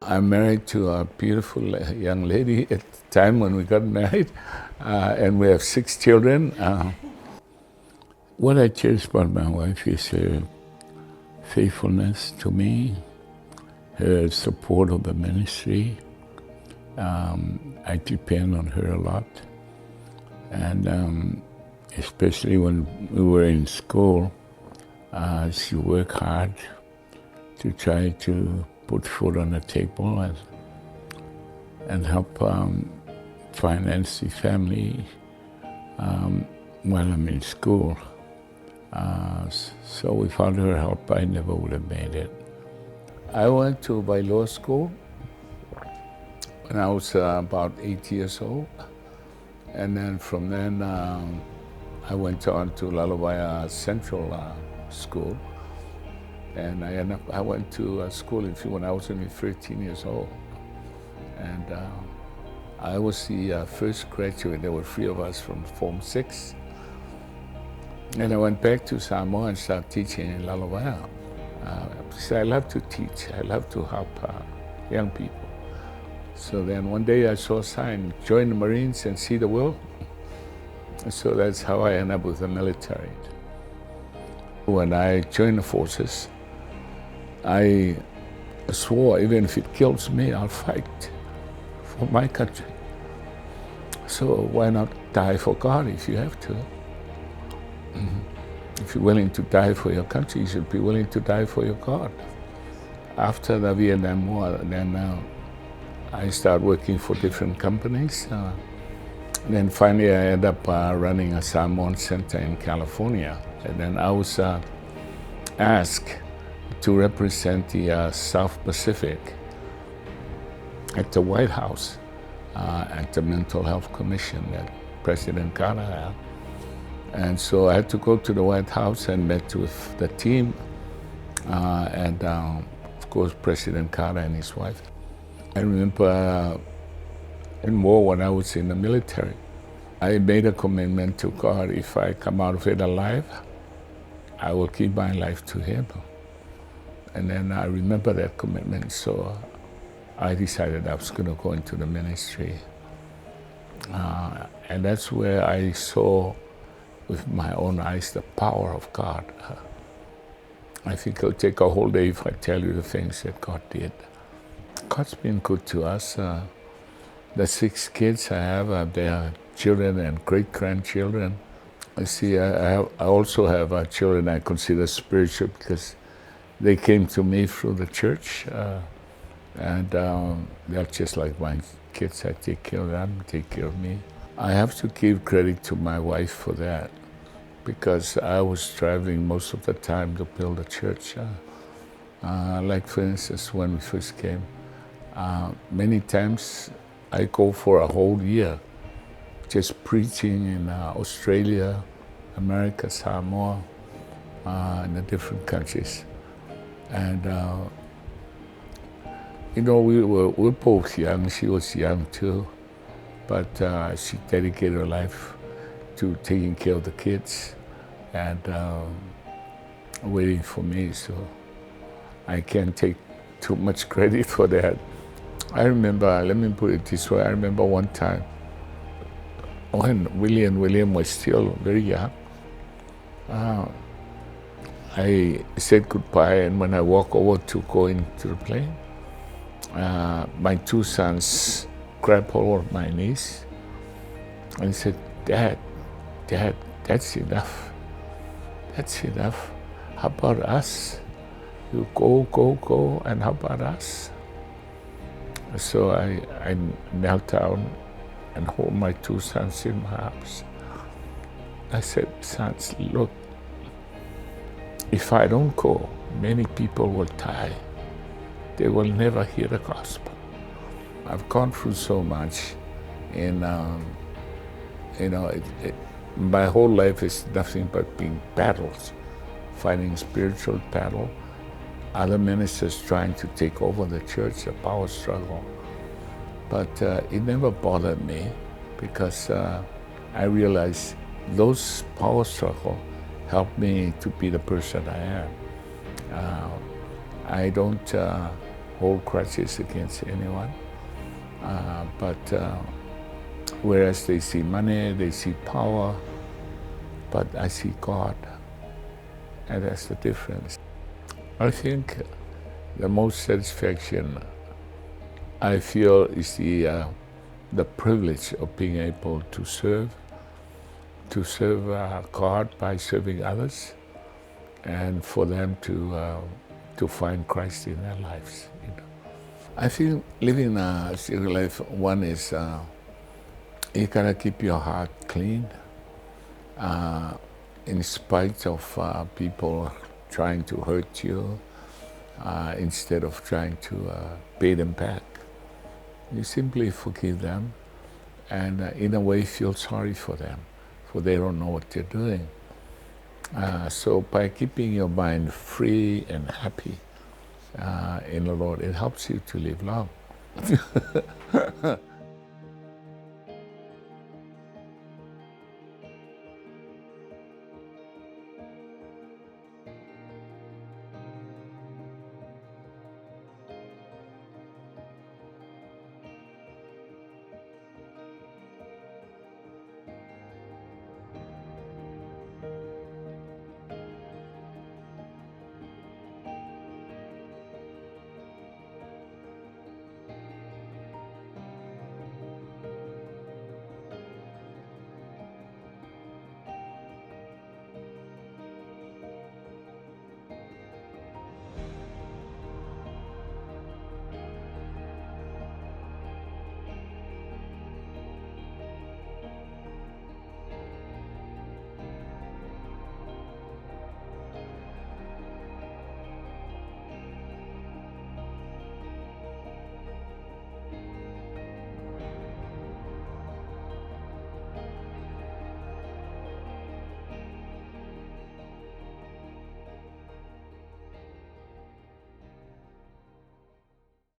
I'm married to a beautiful young lady at the time when we got married, and we have 6 children. What I cherish about my wife is her faithfulness to me, her support of the ministry. I depend on her a lot, and especially when we were in school, she worked hard to try to put food on the table and help finance the family while I'm in school. So without her help, I never would have made it. I went to law school when I was about 8 years old. And then from then, I went on to Lalawaya Central School. And I went to school when I was only 13 years old. And I was the first graduate. There were 3 of us from Form 6. And I went back to Samoa and started teaching in Lalawaya. So I love to teach. I love to help young people. So then one day I saw a sign, join the Marines and see the world. So that's how I ended up with the military. When I joined the forces, I swore even if it kills me, I'll fight for my country. So why not die for God if you have to? If you're willing to die for your country, you should be willing to die for your God. After the Vietnam War, then I started working for different companies. Then finally I ended up running a Samoan center in California. And then I was asked to represent the South Pacific at the White House, at the Mental Health Commission that President Carter had. And so I had to go to the White House and met with the team and of course President Carter and his wife. I remember in war when I was in the military, I made a commitment to God, if I come out of it alive, I will keep my life to Him. And then I remember that commitment, so I decided I was going to go into the ministry. And that's where I saw with my own eyes the power of God. I think it'll take a whole day if I tell you the things that God did. God's been good to us. The 6 kids I have, their children and great-grandchildren. I also have children I consider spiritual because they came to me through the church. And they're just like my kids. I take care of them, take care of me. I have to give credit to my wife for that because I was traveling most of the time to build a church. Like for instance, when we first came, many times I go for a whole year just preaching in Australia, America, Samoa, in the different countries. And we're both young. She was young too, but she dedicated her life to taking care of the kids and waiting for me. So I can't take too much credit for that. I remember, let me put it this way, I remember one time when Willie and William were still very young, I said goodbye, and when I walked over to go into the plane, my 2 sons grabbed hold of my knees and said, Dad, that's enough. That's enough. How about us? You go, and how about us? So I knelt down and hold my 2 sons in my arms. I said, sons, look, if I don't go, many people will die. They will never hear the gospel. I've gone through so much, and my whole life is nothing but being battles, fighting spiritual battle, other ministers trying to take over the church, a power struggle. But it never bothered me because I realized those power struggles helped me to be the person I am. I don't hold grudges against anyone. But whereas they see money, they see power, but I see God, and that's the difference. I think the most satisfaction I feel is the privilege of being able to serve God by serving others, and for them to find Christ in their lives. I think living a single life, one is you gotta keep your heart clean, in spite of people trying to hurt you, instead of trying to pay them back. You simply forgive them, and in a way feel sorry for them, for they don't know what they're doing. So by keeping your mind free and happy in the Lord, it helps you to live long.